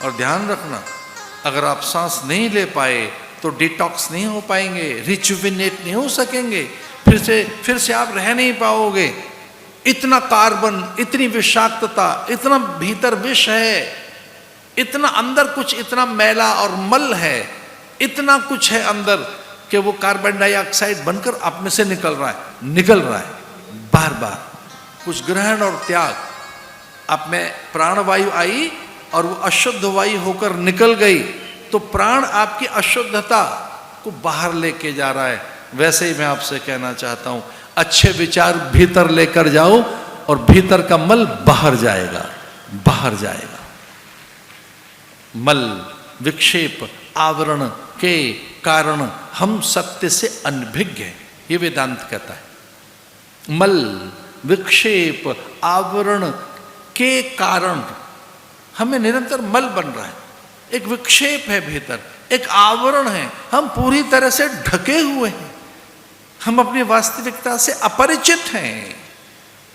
और ध्यान रखना, अगर आप सांस नहीं ले पाए तो डिटॉक्स नहीं हो पाएंगे, रिजुविनेट नहीं हो सकेंगे, फिर से आप रह नहीं पाओगे। इतना कार्बन, इतनी विषाक्तता, इतना भीतर विष है, इतना अंदर कुछ इतना मैला और मल है, इतना कुछ है अंदर कि वो कार्बन डाइऑक्साइड बनकर आप में से निकल रहा है बार बार। कुछ ग्रहण और त्याग, आप में प्राणवायु आई और वो अशुद्ध वायु होकर निकल गई, तो प्राण आपकी अशुद्धता को बाहर लेके जा रहा है। वैसे ही मैं आपसे कहना चाहता हूं, अच्छे विचार भीतर लेकर जाओ और भीतर का मल बाहर जाएगा, बाहर जाएगा। मल, विक्षेप, आवरण के कारण हम सत्य से अनभिज्ञ हैं, ये वेदांत कहता है। मल, विक्षेप, आवरण के कारण हमें निरंतर मल बन रहा है, एक विक्षेप है भीतर, एक आवरण है, हम पूरी तरह से ढके हुए हैं, हम अपनी वास्तविकता से अपरिचित हैं।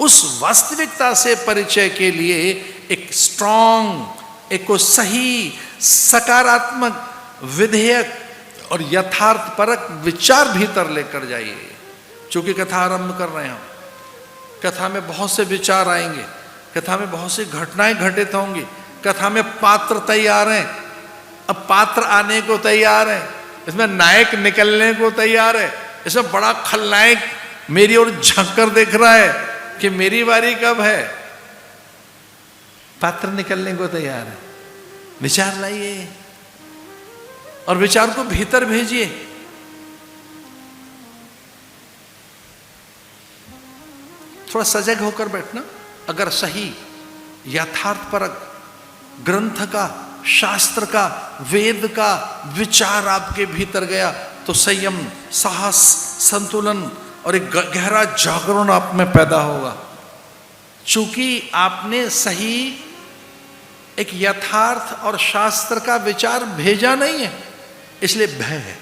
उस वास्तविकता से परिचय के लिए एक स्ट्रांग, एक को सही, सकारात्मक, विधेयक और यथार्थ परक विचार भीतर लेकर जाइए। चूंकि कथा आरंभ कर रहे हैं हम, कथा में बहुत से विचार आएंगे, कथा में बहुत सी घटनाएं घटित होंगी, कथा में पात्र तैयार हैं, अब पात्र आने को तैयार है, इसमें नायक निकलने को तैयार है, इसमें बड़ा खलनायक मेरी ओर झांक कर देख रहा है कि मेरी बारी कब है। पात्र निकलने को तैयार है। विचार लाइए और विचार को भीतर भेजिए। थोड़ा सजग होकर बैठना। अगर सही, यथार्थपरक ग्रंथ का, शास्त्र का, वेद का विचार आपके भीतर गया तो संयम, साहस, संतुलन और एक गहरा जागरण आप में पैदा होगा। चूंकि आपने सही एक यथार्थ और शास्त्र का विचार भेजा नहीं है, इसलिए भय है।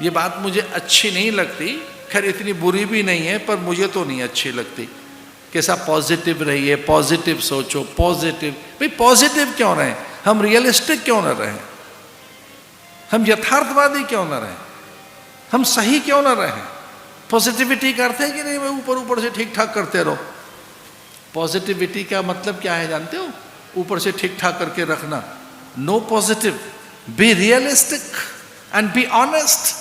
ये बात मुझे अच्छी नहीं लगती, खैर इतनी बुरी भी नहीं है, पर मुझे तो नहीं अच्छी लगती। कैसा पॉजिटिव रहिए, पॉजिटिव सोचो, पॉजिटिव। भाई पॉजिटिव क्यों रहे, हम रियलिस्टिक क्यों न रहे, हम यथार्थवादी क्यों न रहे, हम सही क्यों न रहे। पॉजिटिविटी करते हैं कि नहीं, मैं ऊपर ऊपर से ठीक ठाक करते रहो। पॉजिटिविटी का मतलब क्या है जानते हो? ऊपर से ठीक ठाक करके रखना। No positive, be realistic and be honest.